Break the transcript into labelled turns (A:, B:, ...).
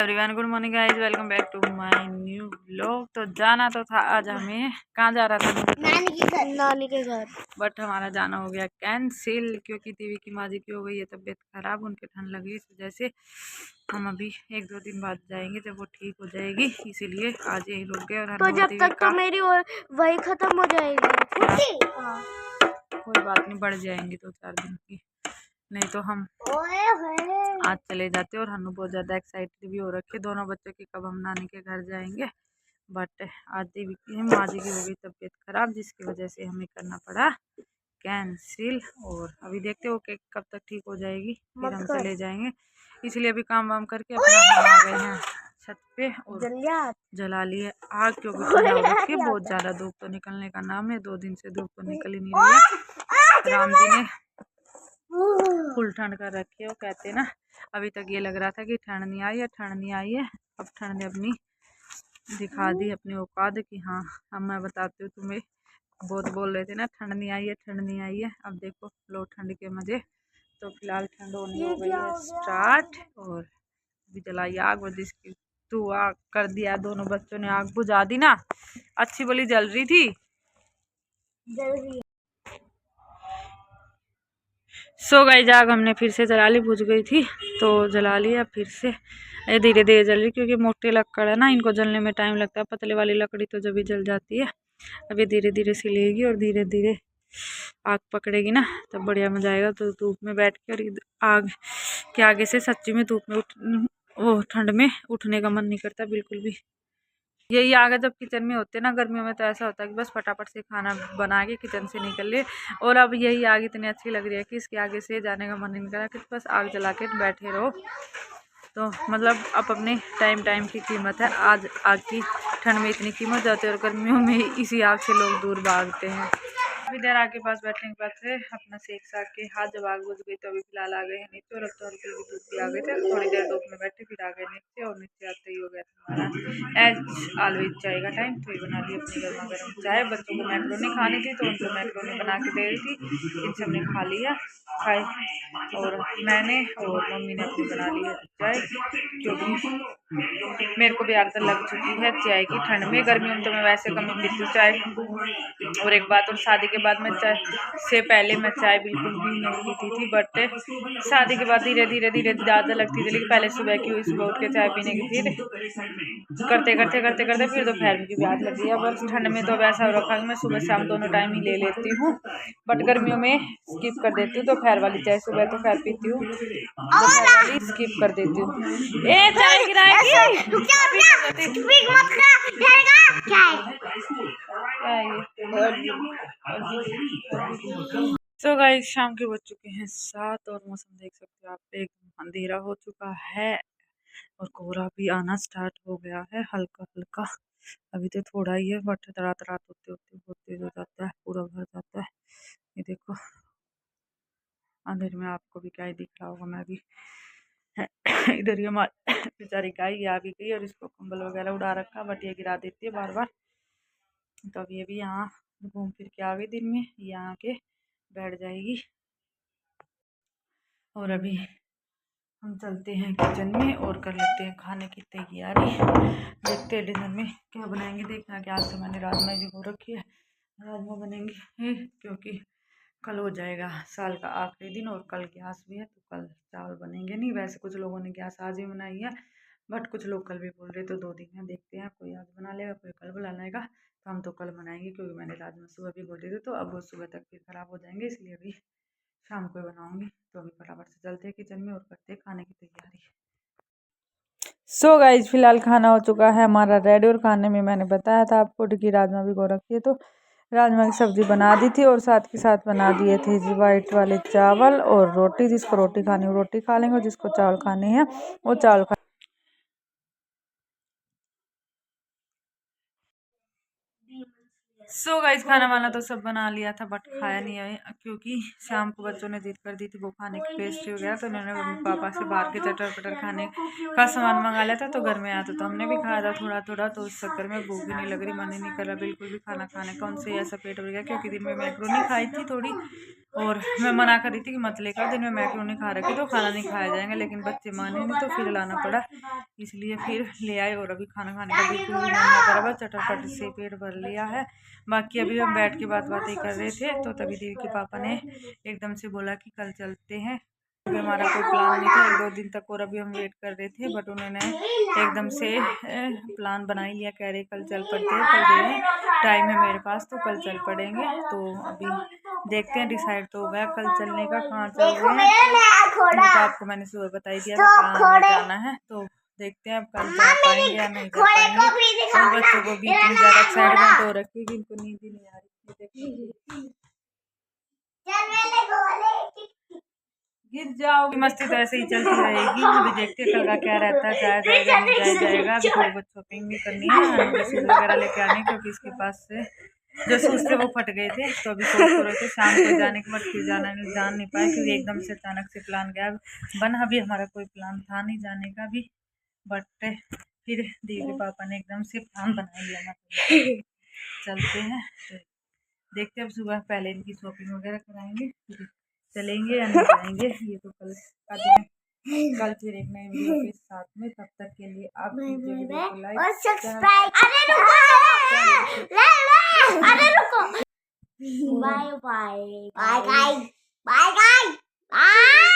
A: Everyone, good morning guys, welcome back to my new vlog. तो जाना तो था आज हमें, कहाँ जा रहा था?
B: नानी के घर।
A: बट हमारा जाना हो गया कैंसिल क्योंकि दीदी की माँ जी की हो गई है तबीयत खराब, उनके ठंड लगी, इस वजह से हम अभी 1-2 दिन बाद जाएंगे जब वो ठीक हो जाएगी, इसीलिए आज यही रुक गए। और
B: तो जब तक तो मेरी और वही खत्म हो जाएगी। हाँ।
A: कोई बात नहीं, बढ़ जाएंगी 2-4 दिन की, नहीं तो हम आज चले जाते। और हनु बहुत ज़्यादा एक्साइटेड भी हो रखे दोनों बच्चों की, कब हम नानी के घर जाएंगे। बट आज दीदी की माँ जी की हो गई तबीयत खराब, जिसकी वजह से हमें करना पड़ा कैंसिल। और अभी देखते हो कि कब तक ठीक हो जाएगी, फिर हम चले जाएंगे। इसलिए अभी काम वाम करके अपना हम आ गए हैं छत पे और जला लिए आग, क्योंकि ठंडा हो रखी है बहुत ज़्यादा। धूप तो निकलने का नाम है, 2 दिन से धूप तो निकल ही नहीं रही है। राम जी ने फुल ठंड कर रखी है, वो कहते ना, अभी तक ये लग रहा था कि ठंड नहीं आई है, ठंड नहीं आई है। अब ठंड ने अपनी दिखा दी अपनी औकात कि हाँ, अब मैं बताती हूँ तुम्हें। बहुत बोल रहे थे ना ठंड नहीं आई है, ठंड नहीं आई है। अब देखो लो ठंड के मजे। तो फिलहाल ठंड होनी हो गई है स्टार्ट, और अभी जलाई आग। और जिसकी तू आग कर दिया, दोनों बच्चों ने आग बुझा दी ना, अच्छी बोली जल रही थी। सो गई आग हमने फिर से जला ली, बुझ गई थी तो जला लिया फिर से। ये धीरे धीरे जल रही क्योंकि मोटी लकड़ है ना, इनको जलने में टाइम लगता है। पतले वाली लकड़ी तो जब भी जल जाती है। अभी धीरे धीरे सिलेगी और धीरे धीरे आग पकड़ेगी ना, तब बढ़िया मजा आएगा। तो धूप में बैठ के, और आग के आगे से सच्ची में धूप में वो ठंड में उठने का मन नहीं करता बिल्कुल भी। यही आग है जब किचन में होते ना, गर्मियों में तो ऐसा होता है कि बस फटाफट से खाना बना के किचन से निकल ले। और अब यही आग इतनी अच्छी लग रही है कि इसके आगे से जाने का मन नहीं करा, कि बस आग जला के बैठे रहो। तो मतलब अब अपने टाइम की कीमत है। आज आग की ठंड में इतनी कीमत जाती है, और गर्मियों में इसी आग से लोग दूर भागते हैं। अभी देर आग के पास बैठने के बाद से अपना सेक साक के हाथ जब आग बुझ गई, तो अभी फिलहाल आ गए हैं नीचे। और अब तो हल्की हल्की धूप भी आ गए थे, थोड़ी देर धूप में बैठे फिर आ गए नीचे। और नीचे आते ही हो गया था हमारा एज ऑलवेज चाय का टाइम। तो ये बना ली अपनी गर्मा गर्म चाय। बच्चों को मैक्रोनी खानी थी तो उनको मैक्रोनी बना के दे रही थी, इन सब ने खा लिया, खाई। और मैंने और मम्मी ने अपनी बना ली है चाय, क्योंकि मेरे को भी आदत लग चुकी है चाय की। ठंड में, गर्मियों में तो मैं वैसे कम ही पीती हूँ चाय। और एक बात, और शादी के बाद मैं चाय से पहले मैं चाय बिल्कुल भी नहीं पीती थी, बट शादी के बाद धीरे धीरे धीरे ज़्यादा लगती थी। लेकिन पहले सुबह की हुई, सुबह उठ के चाय पीने की, फिर करते करते करते करते फिर दोपहर की भी आदत लगी है। बस ठंड में तो वैसा हो रखा है मैं सुबह शाम दोनों टाइम ही ले लेती हूँ, बट गर्मियों में स्किप कर देती हूँ। दोपहर वाली चाय सुबह तो खैर पीती हूँ, दोपहर वाली स्किप कर देती हूँ। ए चाय गिराएगी, सो गाइस शाम के बज चुके हैं 7, और मौसम देख सकते हो आप, एकदम अंधेरा हो चुका है और कोहरा भी आना स्टार्ट हो गया है हल्का हल्का। अभी तो थोड़ा ही है, बट रात रात होते होते बहुत तेज हो जाता है, पूरा भर जाता है। ये देखो अंधेरे में आपको भी क्या ही दिख रहा होगा। मैं भी इधर ही हमारी बेचारी गाय आ भी गई, और इसको कंबल वगैरह उड़ा रखा, बट ये गिरा देती है बार बार। तो अब ये भी यहाँ घूम फिर के आ गई, दिन में यहाँ के बैठ जाएगी। और अभी हम चलते हैं किचन में और कर लेते हैं खाने की तैयारी। देखते हैं डिनर में क्या बनाएंगे। देखना कि आज तो मैंने राजमा भी हो रखी है, राजमा बनेंगे क्योंकि कल हो जाएगा साल का आखिरी दिन, और कल ग्यास भी है तो कल चावल बनेंगे नहीं। वैसे कुछ लोगों ने ग्यास आज ही बनाई है, बट कुछ लोग कल भी बोल रहे, तो 2 दिन है, देखते हैं कोई आज बना लेगा कोई कल बनाएगा। तो हम तो कल बनाएंगे, क्योंकि मैंने राजमा सुबह भी बोले थे, तो अब वो सुबह तक फिर ख़राब हो जाएंगे, इसलिए अभी शाम को बनाऊंगी। तो अभी फटाफट से चलते हैं किचन में और करते हैं खाने की तैयारी। सो गाइज फिलहाल खाना हो चुका है हमारा रेडी, और खाने में मैंने बताया था आपको कि राजमा भिगो रखी है, तो राजमा की सब्जी बना दी थी, और साथ के साथ बना दिए थे जी वाइट वाले चावल और रोटी। जिसको रोटी खानी हो रोटी खा लेंगे, और जिसको चावल खाने हैं वो चावल खा। सो गाइस खाना वाना तो सब बना लिया था, बट खाया नहीं है, क्योंकि शाम को बच्चों ने जिद कर दी थी वो खाने की पेस्ट्री वगैरह। तो उन्होंने मम्मी पापा से बाहर के चटर पटर खाने का सामान मंगा लिया था, तो घर में आया था तो हमने भी खाया था थोड़ा थोड़ा। तो उस चक्कर में भूख भी नहीं लग रही, मन ही नहीं कर रहा बिल्कुल भी खाना खाने का। उनसे ऐसा पेट भर गया, क्योंकि दिन में मैक्रोनी खाई थी थोड़ी, और मैं मना कर रही थी कि मत लेकर, दिन में मैक्रोनी खा रखी तो खाना नहीं खाया जाएगा, लेकिन बच्चे माने नहीं तो फिर लाना पड़ा, इसलिए फिर ले आए। और अभी खाना खाने का बिल्कुल भी मन नहीं कर रहा, चटपट से पेट भर लिया है। बाकी अभी हम बैठ के बातें कर रहे थे तो तभी देवी के पापा ने एकदम से बोला कि कल चलते हैं। अभी हमारा कोई प्लान नहीं था 1-2 दिन तक, और अभी हम वेट कर रहे थे, बट उन्होंने एकदम से प्लान बना ही लिया, कह रहे कल चल पड़ते हैं, कल दे टाइम है मेरे पास तो कल चल पड़ेंगे। तो अभी देखते हैं, डिसाइड तो हो गया कल चलने का। कहाँ चल रहे हैं तो आपको मैंने सुबह बताई दिया था कहाँ जाना है, तो देखते हैं अब कल जा पाएंगे या नहीं जा पाएंगे। और बच्चों को भी इतनी ज़्यादा एक्साइटमेंट हो रखी है कि इनको नींद ही नहीं आ रही। गिर जाओगी, मस्ती तो ऐसे ही चलती रहेगी। अभी देखते हैं कल का क्या रहता है, जाया जाएगा नहीं जाया जाएगा। अभी थोड़ी बहुत शॉपिंग भी करनी है, शूज़ वगैरह लेके आने, क्योंकि इसके पास से जो शूज़ थे वो फट गए थे। तो अभी सोच रहे थे शाम को जाने के बाद, फिर जान नहीं पाए क्योंकि एकदम से अचानक से प्लान गया बना। अभी हमारा कोई प्लान था नहीं जाने का भी, बट फिर दीदी के पापा ने एकदम से प्लान बना लिया, मतलब चलते हैं। तो देखते हैं अब सुबह पहले इनकी शॉपिंग वगैरह कराएंगे, फिर चलेंगे या नहीं जाएंगे, ये तो कल का दिन है। कल फिर एक नए वीडियो के साथ में, तब तक के लिए आप कीजिए वीडियो को लाइक और सब्सक्राइब।
B: अरे रुको, bye bye bye guys, bye guys, bye.